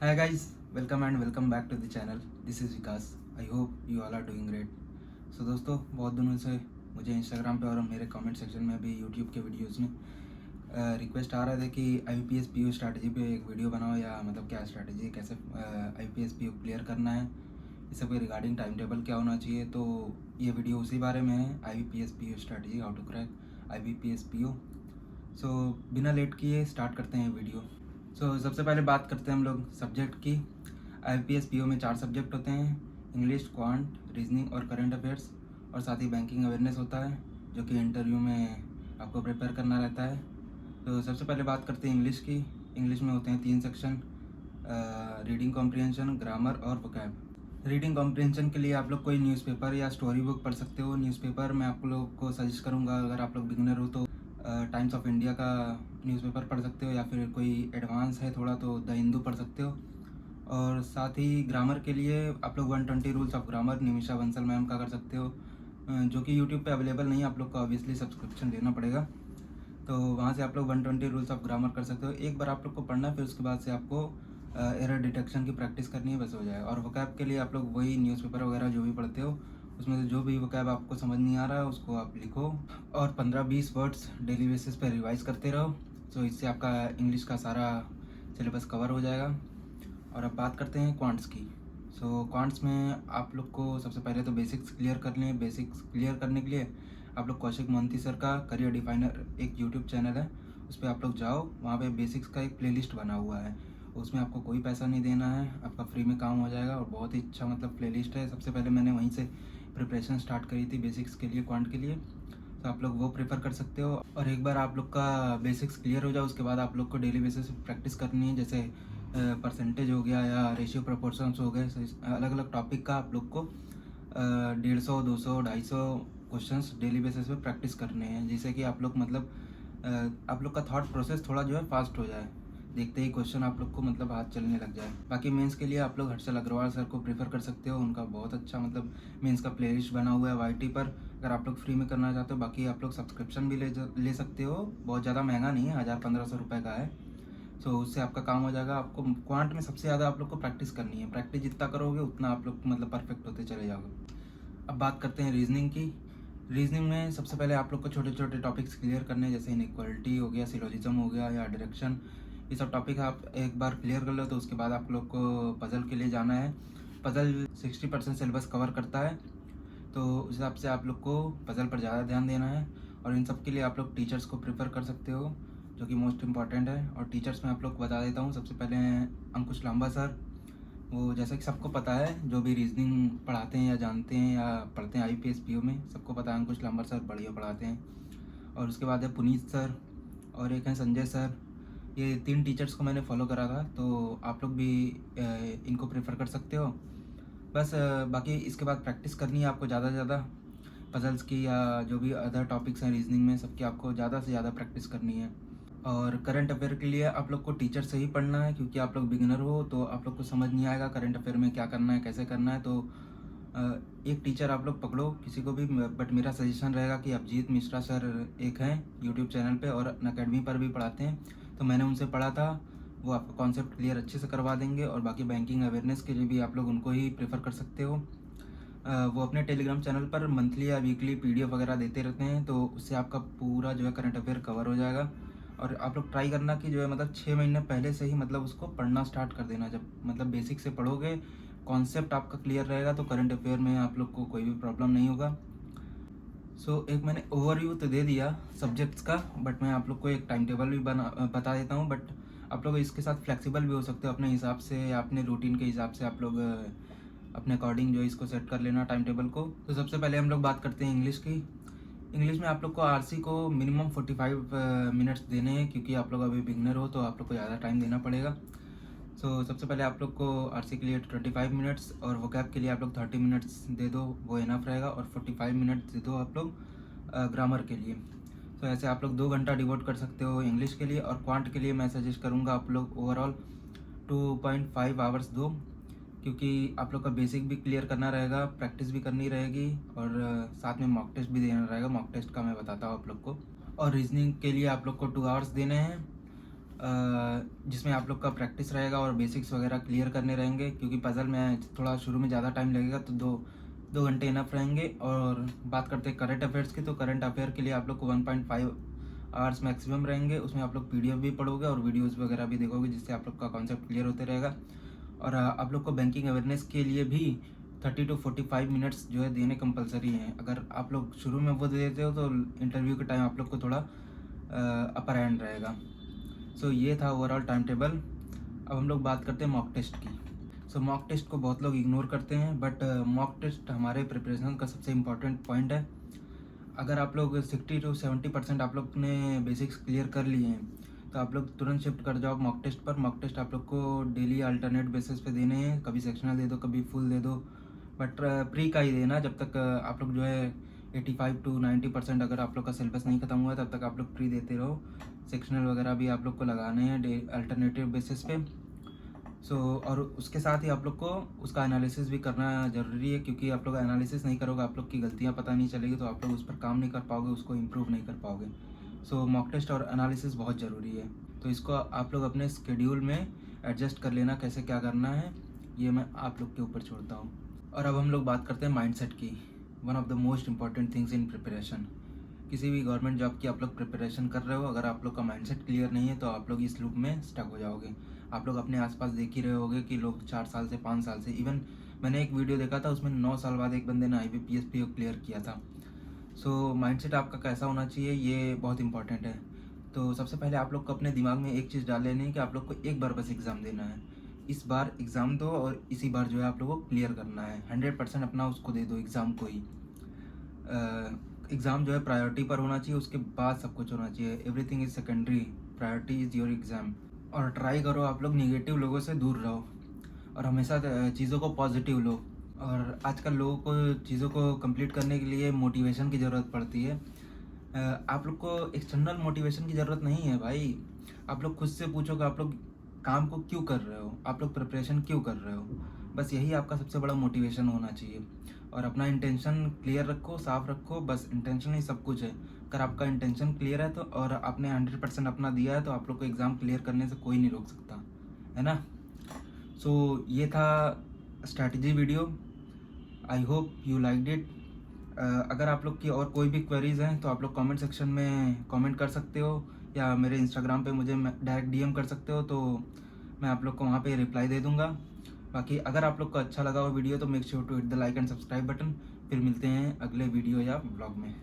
Hi guys, welcome and welcome back to the channel. This is Vikas. I hope you all are doing great. So दोस्तों बहुत दिनों से मुझे Instagram पे और मेरे कमेंट सेक्शन में भी यूट्यूब के वीडियोस में रिक्वेस्ट आ रहे थे कि IPS PO स्ट्रैटेजी पे एक वीडियो बनाओ या मतलब क्या स्ट्रैटेजी कैसे IPS PO क्लियर करना है, इस सब के रिगार्डिंग टाइम टेबल क्या होना चाहिए। तो ये वीडियो उसी बारे में है, IPS PO strategy, how to crack IPS PO। So बिना लेट किए स्टार्ट करते हैं वीडियो। सबसे पहले बात करते हैं हम लोग सब्जेक्ट की। IPS PO में 4 सब्जेक्ट होते हैं, इंग्लिश, क्वांट, रीजनिंग और करंट अफेयर्स, और साथ ही बैंकिंग अवेयरनेस होता है जो कि इंटरव्यू में आपको प्रिपेयर करना रहता है। तो सबसे पहले बात करते हैं इंग्लिश की। इंग्लिश में होते हैं 3 सेक्शन, रीडिंग कॉम्प्रिहेंशन, ग्रामर और वोकैब। रीडिंग कॉम्प्रिहेंशन के लिए आप लोग कोई न्यूज़पेपर या स्टोरी बुक पढ़ सकते हो। न्यूज़पेपर मैं आप लोग को सजेस्ट करूँगा, अगर आप लोग बिगिनर हो तो टाइम्स ऑफ इंडिया का न्यूज़पेपर पढ़ सकते हो, या फिर कोई एडवांस है थोड़ा तो द हिंदू पढ़ सकते हो। और साथ ही ग्रामर के लिए आप लोग 120 rules of grammar Nimisha Bansal ma'am का कर सकते हो, जो कि यूट्यूब पे अवेलेबल नहीं है, आप लोग को ऑब्वियसली सब्सक्रिप्शन लेना पड़ेगा। तो वहाँ से आप लोग 120 रूल्स ऑफ ग्रामर कर सकते हो। एक बार आप लोग को पढ़ना है, फिर उसके बाद से आपको एरर डिटेक्शन की प्रैक्टिस करनी है, बस हो जाए। और वोकैब के लिए आप लोग वही न्यूज़पेपर वगैरह जो भी पढ़ते हो उसमें से जो भी वोकैब आपको समझ नहीं आ रहा है उसको आप लिखो, और 15-20 वर्ड्स डेली बेसिस पे रिवाइज करते रहो। सो इससे आपका इंग्लिश का सारा सिलेबस कवर हो जाएगा। और अब बात करते हैं क्वांट्स की। क्वांट्स में आप लोग को सबसे पहले तो बेसिक्स क्लियर कर लें। बेसिक्स क्लियर करने के लिए आप लोग कौशिक मोहंती सर का करियर डिफाइनर एक यूट्यूब चैनल है, उस पर आप लोग जाओ, वहाँ पे बेसिक्स का एक प्लेलिस्ट बना हुआ है। उसमें आपको कोई पैसा नहीं देना है, आपका फ्री में काम हो जाएगा, और बहुत ही अच्छा मतलब प्लेलिस्ट है। सबसे पहले मैंने वहीं से प्रिपरेशन स्टार्ट करी थी बेसिक्स के लिए, क्वांट के लिए। तो आप लोग वो प्रेफर कर सकते हो। और एक बार आप लोग का बेसिक्स क्लियर हो जाए उसके बाद आप लोग को डेली बेसिस पे प्रैक्टिस करनी है, जैसे परसेंटेज हो गया या रेशियो प्रोपोर्शंस हो गए। अलग अलग टॉपिक का आप लोग को 150, 200, 250 क्वेश्चंस डेली बेसिस पे प्रैक्टिस करने हैं, जिससे कि आप लोग मतलब आप लोग का थॉट प्रोसेस थोड़ा जो है फास्ट हो जाए, देखते ही क्वेश्चन आप लोग को मतलब हाथ चलने लग जाए। बाकी मेंस के लिए आप लोग हर्षल अग्रवाल सर को प्रेफर कर सकते हो, उनका बहुत अच्छा मतलब मेंस का प्लेलिस्ट बना हुआ है YT पर, अगर आप लोग फ्री में करना चाहते हो। बाकी आप लोग सब्सक्रिप्शन भी ले सकते हो, बहुत ज़्यादा महंगा नहीं है, 1000-1500 रुपये का है। उससे आपका काम हो जाएगा। आपको क्वांट में सबसे ज़्यादा आप लोग को प्रैक्टिस करनी है, प्रैक्टिस जितना करोगे उतना आप लोग मतलब परफेक्ट होते चले जाओगे। अब बात करते हैं रीजनिंग की। रीजनिंग में सबसे पहले आप लोग को छोटे छोटे टॉपिक्स क्लियर करने हैं, जैसे इनइक्वालिटी हो गया, सिलोजिज्म हो गया, या डायरेक्शन। ये सब टॉपिक आप एक बार क्लियर कर लो तो उसके बाद आप लोग को पजल के लिए जाना है। पजल 60% सिलेबस कवर करता है, तो उस हिसाब से आप लोग को पजल पर ज़्यादा ध्यान देना है। और इन सब के लिए आप लोग टीचर्स को प्रेफर कर सकते हो, जो कि मोस्ट इम्पॉर्टेंट है। और टीचर्स में आप लोग को बता देता हूँ, सबसे पहले हैं अंकुश लांबा सर। वो जैसा कि सबको पता है, जो भी रीजनिंग पढ़ाते हैं या जानते हैं या पढ़ते हैं IPS PO में, सबको पता है अंकुश लांबा सर बढ़िया पढ़ाते हैं। और उसके बाद है पुनीत सर, और एक है संजय सर। ये 3 टीचर्स को मैंने फॉलो करा था, तो आप लोग भी इनको प्रेफर कर सकते हो। बस बाकी इसके बाद प्रैक्टिस करनी है आपको ज़्यादा से ज़्यादा, पजल्स की या जो भी अदर टॉपिक्स हैं रीजनिंग में, सबकी आपको ज़्यादा से ज़्यादा प्रैक्टिस करनी है। और करंट अफेयर के लिए आप लोग को टीचर से ही पढ़ना है, क्योंकि आप लोग बिगिनर हो तो आप लोग को समझ नहीं आएगा करंट अफेयर में क्या करना है, कैसे करना है। तो एक टीचर आप लोग पकड़ो किसी को भी, बट मेरा सजेशन रहेगा कि अभिजीत मिश्रा सर एक हैं यूट्यूब चैनल पे और अकेडमी पर भी पढ़ाते हैं, तो मैंने उनसे पढ़ा था। वो आपका कॉन्सेप्ट क्लियर अच्छे से करवा देंगे। और बाकी बैंकिंग अवेयरनेस के लिए भी आप लोग उनको ही प्रेफर कर सकते हो। वो अपने टेलीग्राम चैनल पर मंथली या वीकली PDF वगैरह देते रहते हैं, तो उससे आपका पूरा जो है करंट अफेयर कवर हो जाएगा। और आप लोग ट्राई करना कि जो है मतलब 6 महीने पहले से ही मतलब उसको पढ़ना स्टार्ट कर देना। जब मतलब बेसिक से पढ़ोगे, कॉन्सेप्ट आपका क्लियर रहेगा, तो करंट अफेयर में आप लोग को कोई भी प्रॉब्लम नहीं होगा। एक मैंने ओवरव्यू तो दे दिया सब्जेक्ट्स का, बट मैं आप लोग को एक टाइम टेबल भी बता देता हूँ। बट आप लोग इसके साथ फ्लेक्सिबल भी हो सकते हो अपने हिसाब से, या अपने रूटीन के हिसाब से आप लोग अपने अकॉर्डिंग जो है इसको सेट कर लेना टाइम टेबल को। तो सबसे पहले हम लोग बात करते हैं इंग्लिश की। इंग्लिश में आप लोग को RC को मिनिमम 45 मिनट्स देने हैं, क्योंकि आप लोग अभी बिगनर हो तो आप लोग को ज़्यादा टाइम देना पड़ेगा। सबसे पहले आप लोग को RC के लिए 25 मिनट्स, और वोकैब के लिए आप लोग 30 मिनट्स दे दो, वो इनफ रहेगा। और 45 मिनट्स दे दो आप लोग ग्रामर के लिए। ऐसे आप लोग 2 घंटा डिवोट कर सकते हो इंग्लिश के लिए। और क्वांट के लिए मैं सजेस्ट करूँगा आप लोग ओवरऑल 2.5 आवर्स दो, क्योंकि आप लोग का बेसिक भी क्लियर करना रहेगा, प्रैक्टिस भी करनी रहेगी, और साथ में मॉक टेस्ट भी देना रहेगा। मॉक टेस्ट का मैं बताता हूँ आप लोग को। और रीजनिंग के लिए आप लोग को 2 आवर्स देने हैं। जिसमें आप लोग का प्रैक्टिस रहेगा और बेसिक्स वगैरह क्लियर करने रहेंगे, क्योंकि पज़ल में थोड़ा शुरू में ज़्यादा टाइम लगेगा, तो दो घंटे इनफ रहेंगे। और बात करते हैं करंट अफेयर्स की, तो करंट अफेयर के लिए आप लोग को 1.5 आवर्स मैक्सिमम रहेंगे। उसमें आप लोग पीडीएफ भी पढ़ोगे और वीडियोज़ वगैरह भी देखोगे, जिससे आप लोग का कॉन्सेप्ट क्लियर होते रहेगा। और आप लोग को बैंकिंग अवेयरनेस के लिए भी 30 to 45 मिनट्स जो है देने कंपलसरी हैं। अगर आप लोग शुरू में वो दे देते हो तो इंटरव्यू के टाइम आप लोग को थोड़ा अपर हैंड रहेगा। सो ये था ओवरऑल टाइम टेबल। अब हम लोग बात करते हैं मॉक टेस्ट की। सो मॉक टेस्ट को बहुत लोग इग्नोर करते हैं, बट मॉक टेस्ट हमारे प्रिपरेशन का सबसे इम्पॉर्टेंट पॉइंट है। अगर आप लोग 60 to 70% आप लोग ने बेसिक्स क्लियर कर लिए हैं, तो आप लोग तुरंत शिफ्ट कर जाओ मॉक टेस्ट पर। मॉक टेस्ट आप लोग को डेली अल्टरनेट बेसिस पे देने हैं, कभी सेक्शनल दे दो, कभी फुल दे दो, बट प्री का ही देना। जब तक आप लोग जो है 85 to 90% अगर आप लोग का सिलेबस नहीं खत्म हुआ है, तब तक आप लोग प्री देते रहो। सेक्शनल वगैरह भी आप लोग को लगाने हैं अल्टरनेटिव बेसिस पे। और उसके साथ ही आप लोग को उसका एनालिसिस भी करना ज़रूरी है, क्योंकि आप लोग एनालिसिस नहीं करोगे, आप लोग की गलतियाँ पता नहीं चलेगी, तो आप लोग उस पर काम नहीं कर पाओगे, उसको इम्प्रूव नहीं कर पाओगे। मॉक टेस्ट और एनालिसिस बहुत ज़रूरी है। तो इसको आप लोग अपने स्केड्यूल में एडजस्ट कर लेना, कैसे क्या करना है ये मैं आप लोग के ऊपर छोड़ता हूँ। और अब हम लोग बात करते हैं माइंडसेट की, one of the most important things in preparation. किसी भी गवर्नमेंट जॉब की आप लोग प्रिपरेशन कर रहे हो, अगर आप लोग का माइंडसेट क्लियर नहीं है तो आप लोग इस लूप में स्टक हो जाओगे। आप लोग अपने आसपास देख ही रहे होगे कि लोग 4 साल से 5 साल से, इवन मैंने एक वीडियो देखा था उसमें 9 साल बाद एक बंदे ने IBPS PO क्लियर किया था। माइंडसेट आपका कैसा होना चाहिए ये बहुत इंपॉर्टेंट है। तो सबसे पहले आप लोग को अपने दिमाग में एक चीज़ डाल लेनी है कि आप लोग को एक बार बस एग्ज़ाम देना है। इस बार एग्ज़ाम दो और इसी बार जो है आप लोगों को क्लियर करना है। 100% अपना उसको दे दो एग्ज़ाम को ही। एग्ज़ाम जो है प्रायोरिटी पर होना चाहिए, उसके बाद सब कुछ होना चाहिए। Everything is secondary, priority is your exam. और ट्राई करो आप लोग निगेटिव लोगों से दूर रहो और हमेशा चीज़ों को पॉजिटिव लो। और आजकल लोगों को चीज़ों को कंप्लीट करने के लिए मोटिवेशन की ज़रूरत पड़ती है। आप लोग को एक्सटर्नल मोटिवेशन की ज़रूरत नहीं है भाई। आप लोग खुद से पूछो कि आप लोग काम को क्यों कर रहे हो, आप लोग प्रिपरेशन क्यों कर रहे हो। बस यही आपका सबसे बड़ा मोटिवेशन होना चाहिए। और अपना इंटेंशन क्लियर रखो, साफ रखो, बस इंटेंशन ही सब कुछ है। अगर आपका इंटेंशन क्लियर है तो और आपने 100% अपना दिया है, तो आप लोग को एग्ज़ाम क्लियर करने से कोई नहीं रोक सकता, है ना। ये था strategy video. I hope you liked it. अगर आप लोग की और कोई भी क्वेरीज हैं तो आप लोग कमेंट सेक्शन में कमेंट कर सकते हो, या मेरे इंस्टाग्राम पे मुझे डायरेक्ट DM कर सकते हो, तो मैं आप लोग को वहाँ पे रिप्लाई दे दूँगा। बाकी अगर आप लोग को अच्छा लगा वो वीडियो तो make sure to hit the like and subscribe button. फिर मिलते हैं अगले वीडियो या ब्लॉग में।